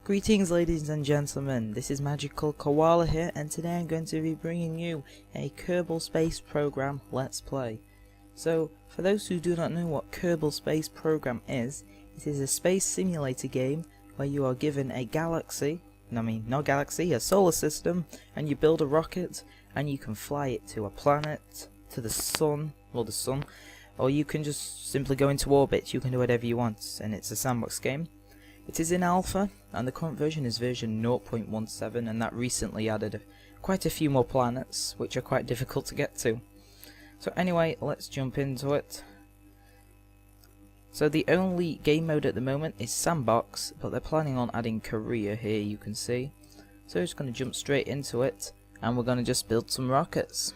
Greetings ladies and gentlemen, this is Magical Koala here, and today I'm going to be bringing you a Kerbal Space Program Let's Play. So, for those who do not know what Kerbal Space Program is, it is a space simulator game where you are given a galaxy, a solar system, and you build a rocket, and you can fly it to a planet, to the sun, or you can just simply go into orbit. You can do whatever you want, and it's a sandbox game. It is in alpha, and the current version is version 0.17, and that recently added quite a few more planets, which are quite difficult to get to. So anyway, let's jump into it. So the only game mode at the moment is sandbox, but they're planning on adding career here, you can see. So we're just going to jump straight into it, and we're going to just build some rockets.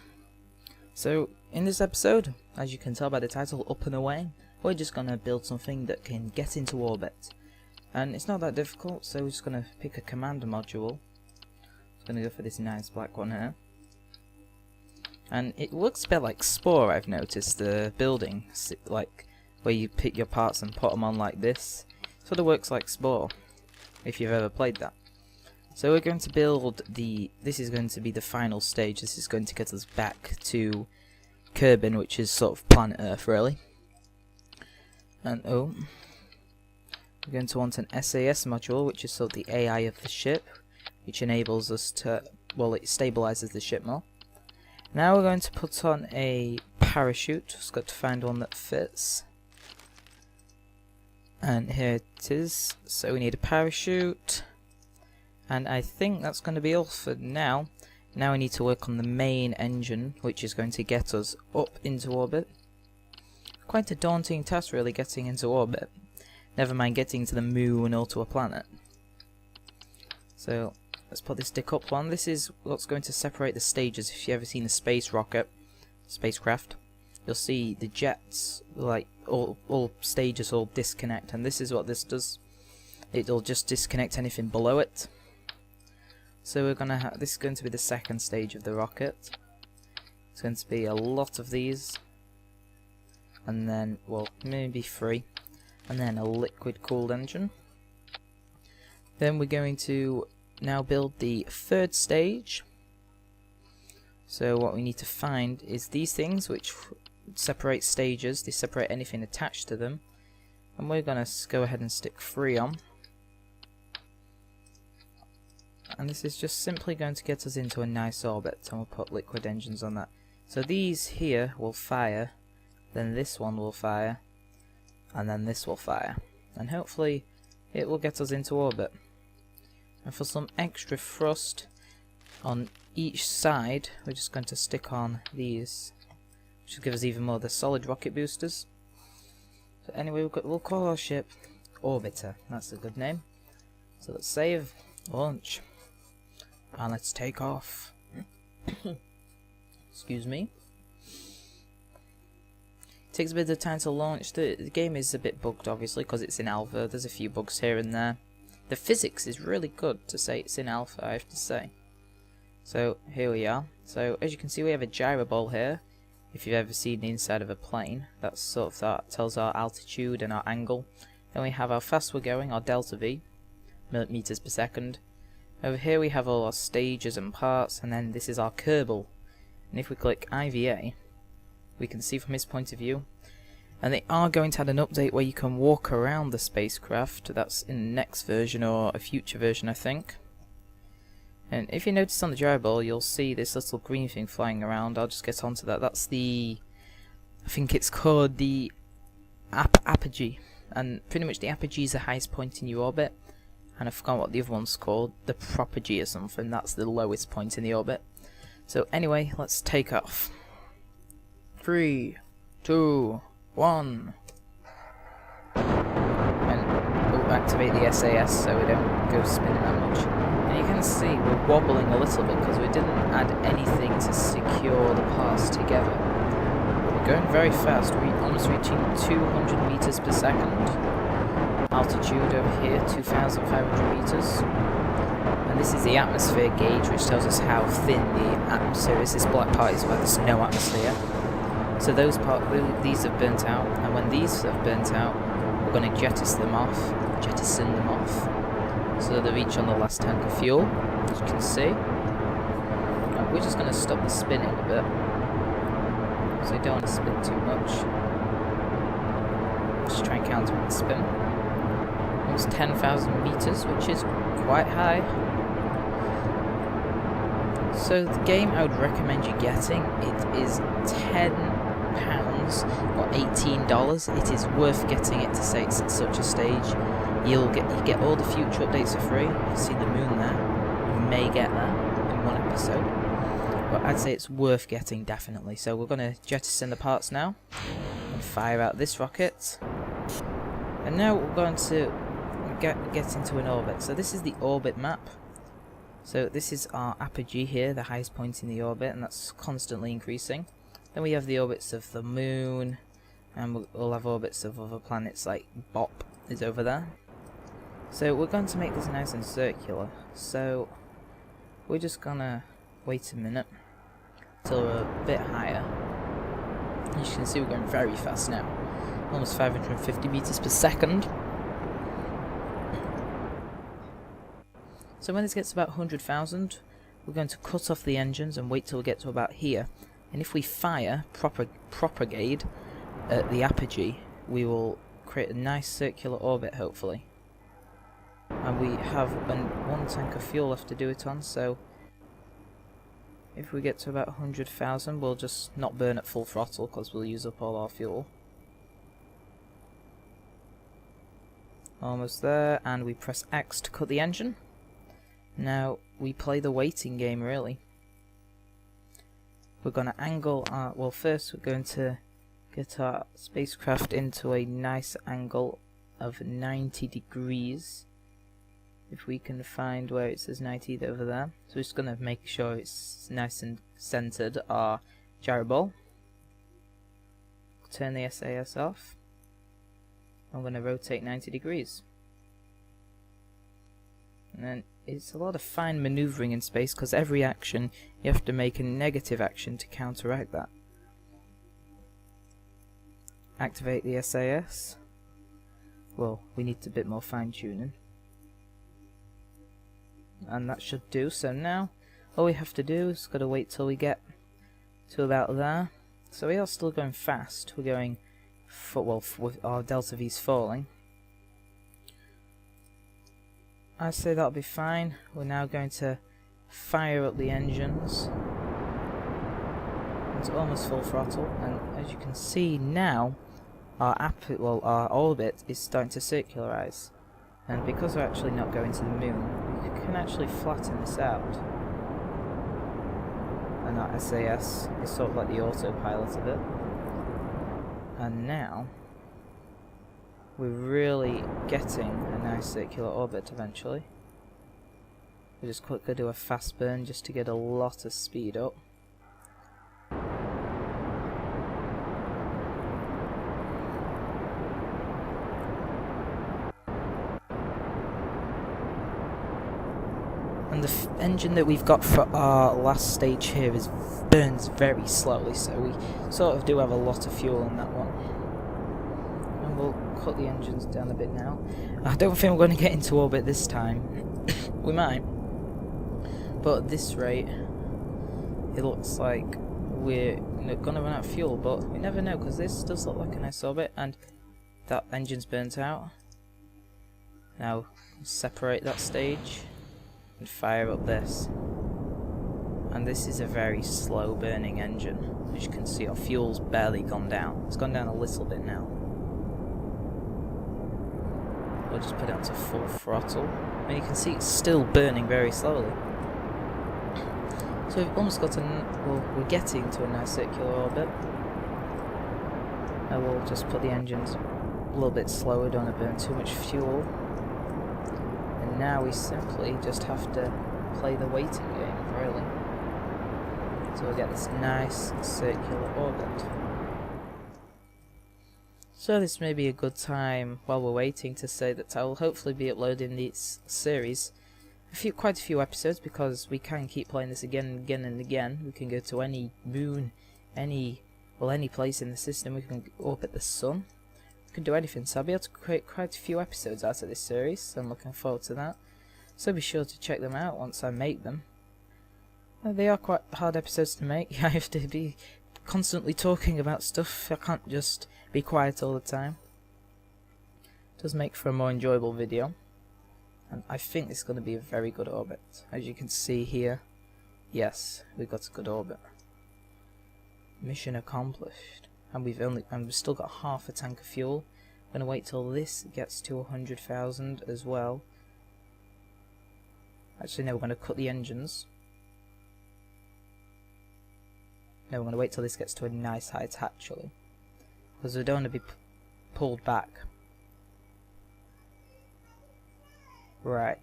So in this episode, as you can tell by the title, Up and Away, we're just going to build something that can get into orbit. And it's not that difficult, so we're just going to pick a command module. Just going to go for this nice black one here. And it looks a bit like Spore, I've noticed, the building, like where you pick your parts and put them on like this. Sort of works like Spore, if you've ever played that. So we're going to build this is going to be the final stage. This is going to get us back to Kerbin, which is sort of planet Earth, really. And we're going to want an SAS module, which is sort of the AI of the ship, which enables us to, well, it stabilizes the ship more. Now we're going to put on a parachute. Just got to find one that fits. And here it is. So we need a parachute. And I think that's going to be all for now. Now we need to work on the main engine, which is going to get us up into orbit. Quite a daunting task, really, getting into orbit. Never mind getting to the moon or to a planet. So let's put this stick up one. This is what's going to separate the stages. If you've ever seen a space rocket, spacecraft, you'll see the jets, like all stages all disconnect, and this is what this does. It'll just disconnect anything below it. So we're gonna have this is going to be the second stage of the rocket. It's going to be a lot of these, and then, well, maybe 3. And then a liquid cooled engine. Then we're going to now build the third stage. So what we need to find is these things which separate stages. They separate anything attached to them, and we're going to go ahead and stick 3 on. And this is just simply going to get us into a nice orbit, and we'll put liquid engines on that. So these here will fire, then this one will fire, and then this will fire, and hopefully it will get us into orbit. And for some extra thrust on each side, we're just going to stick on these, which will give us even more of the solid rocket boosters. So anyway, we'll call our ship Orbiter. That's a good name. So let's save, launch, and let's take off. Excuse me. Takes a bit of time to launch. The game is a bit bugged, obviously, because it's in alpha. There's a few bugs here and there. The physics is really good to say it's in alpha, I have to say. So here we are. So as you can see, we have a gyro ball here. If you've ever seen the inside of a plane, that's sort of that tells our altitude and our angle. Then we have how fast we're going, our delta V, meters per second. Over here we have all our stages and parts, and then this is our Kerbal. And if we click IVA, we can see from his point of view, and they are going to add an update where you can walk around the spacecraft. That's in the next version or a future version, I think. And if you notice on the gyro ball, you'll see this little green thing flying around. I'll just get onto that. That's the, I think it's called the apogee, and pretty much the apogee is the highest point in your orbit, and I forgot what the other one's called, the propogee or something. That's the lowest point in the orbit. So anyway, let's take off. 3, 2, 1. And we'll activate the SAS so we don't go spinning that much. And you can see we're wobbling a little bit because we didn't add anything to secure the parts together. We're going very fast. We're almost reaching 200 meters per second. Altitude over here, 2,500 meters. And this is the atmosphere gauge, which tells us how thin the atmosphere is. This black part is where there's no atmosphere. So these have burnt out, and when these have burnt out, we're going to jettison them off. So they're each on the last tank of fuel, as you can see. Now we're just going to stop the spinning a bit, so you don't want to spin too much. Just try and counteract the spin. Almost 10,000 meters, which is quite high. So the game I would recommend you getting, it is £10 or $18. It is worth getting it to say it's at such a stage. You get all the future updates for free. You can see the moon there. You may get that in one episode, but I'd say it's worth getting definitely. So we're going to jettison the parts now and fire out this rocket. And now we're going to get into an orbit. So this is the orbit map. So this is our apogee here, the highest point in the orbit, and that's constantly increasing. Then we have the orbits of the moon, and we'll have orbits of other planets like Bop is over there. So we're going to make this nice and circular. So we're just gonna wait a minute till we're a bit higher. As you can see, we're going very fast now, almost 550 meters per second. So when this gets to about 100,000, we're going to cut off the engines and wait till we get to about here. And if we fire propagate at the apogee, we will create a nice circular orbit, hopefully. And we have one tank of fuel left to do it on, so if we get to about 100,000, we'll just not burn at full throttle because we'll use up all our fuel. Almost there, and we press X to cut the engine. Now we play the waiting game, really. We're going to angle our, well, first we're going to get our spacecraft into a nice angle of 90 degrees. If we can find where it says 90 over there. So we're just going to make sure it's nice and centered our gyro ball. Turn the SAS off. I'm going to rotate 90 degrees. And then it's a lot of fine maneuvering in space, because every action you have to make a negative action to counteract that. Activate the SAS. Well, we need a bit more fine tuning. And that should do. So now all we have to do is got to wait till we get to about there. So we are still going fast. We're going with our delta V's falling. I say that'll be fine. We're now going to fire up the engines. It's almost full throttle, and as you can see now, our orbit is starting to circularize. And because we're actually not going to the moon, we can actually flatten this out. And our SAS is sort of like the autopilot of it. And now we're really getting a nice circular orbit eventually. We just quickly do a fast burn just to get a lot of speed up. And the engine that we've got for our last stage here burns very slowly, so we sort of do have a lot of fuel in that one. And we'll cut the engines down a bit now. I don't think we're going to get into orbit this time. We might. But at this rate, it looks like we're going to run out of fuel, but we never know, because this does look like a nice orbit, and that engine's burnt out. Now, separate that stage and fire up this. And this is a very slow burning engine. As you can see, our fuel's barely gone down. It's gone down a little bit now. We'll just put it onto full throttle. And you can see it's still burning very slowly. So we've almost got we're getting to a nice circular orbit. And we'll just put the engines a little bit slower, don't want to burn too much fuel. And now we simply just have to play the waiting game, really. So we'll get this nice circular orbit. So this may be a good time while we're waiting to say that I will hopefully be uploading this series quite a few episodes, because we can keep playing this again and again and again. We can go to any moon, any place in the system. We can orbit the sun. We can do anything. So I'll be able to create quite a few episodes out of this series. So I'm looking forward to that. So be sure to check them out once I make them. They are quite hard episodes to make. I have to be constantly talking about stuff. I can't just be quiet all the time. It does make for a more enjoyable video. And I think this is going to be a very good orbit. As you can see here, yes, we've got a good orbit. Mission accomplished. And we've still got half a tank of fuel. I'm going to wait till this gets to 100,000 as well. Actually, no, we're going to cut the engines. No, we're going to wait till this gets to a nice height, actually. Because we don't want to be pulled back. Right.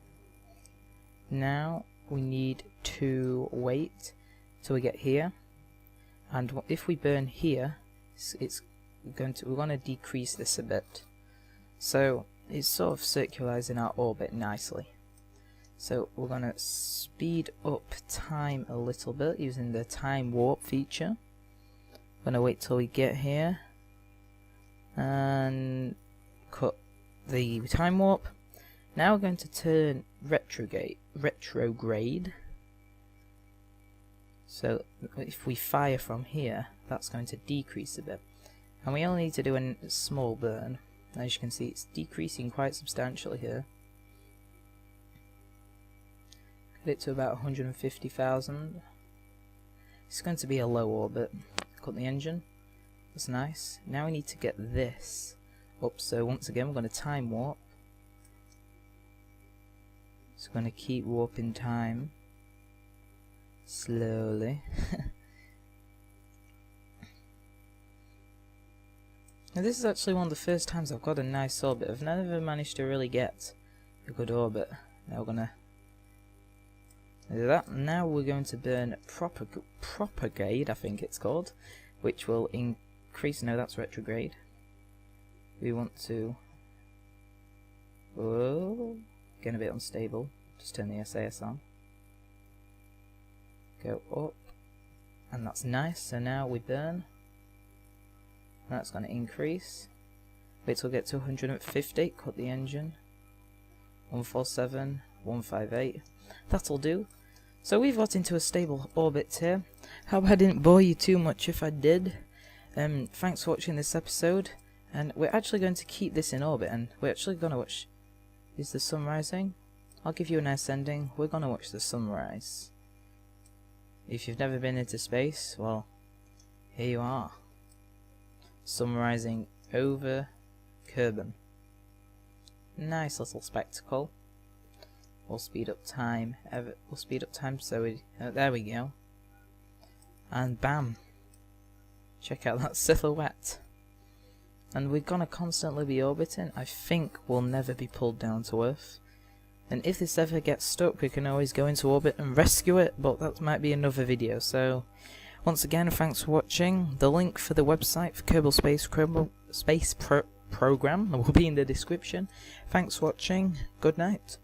Now, we need to wait till we get here. And if we burn here, we're going to decrease this a bit. So, it's sort of circularizing our orbit nicely. So we're going to speed up time a little bit using the time warp feature. I'm going to wait till we get here and cut the time warp. Now we're going to turn retrograde. So if we fire from here, that's going to decrease a bit. And we only need to do a small burn. As you can see, it's decreasing quite substantially here. It to about 150,000. It's going to be a low orbit. Cut the engine. That's nice. Now we need to get this up. So once again, we're going to time warp. It's going to keep warping time slowly. Now this is actually one of the first times I've got a nice orbit. I've never managed to really get a good orbit. Now we're going to do that. Now we're going to burn propagate, I think it's called, which will increase. No, that's retrograde. We want to. Oh, getting a bit unstable. Just turn the SAS on. Go up, and that's nice. So now we burn. That's going to increase. Wait till we get to 150. Cut the engine. 147, 158. That'll do. So we've got into a stable orbit here. Hope I didn't bore you too much if I did. Thanks for watching this episode. And we're actually going to keep this in orbit, and we're actually going to watch... Is the sun rising? I'll give you a nice ending. We're going to watch the sunrise. If you've never been into space, well, here you are. Sun rising over Kerbin. Nice little spectacle. We'll speed up time. We'll speed up time. So we. There we go. And bam! Check out that silhouette. And we're gonna constantly be orbiting. I think we'll never be pulled down to Earth. And if this ever gets stuck, we can always go into orbit and rescue it. But that might be another video. So once again, thanks for watching. The link for the website for Kerbal Space Program will be in the description. Thanks for watching. Good night.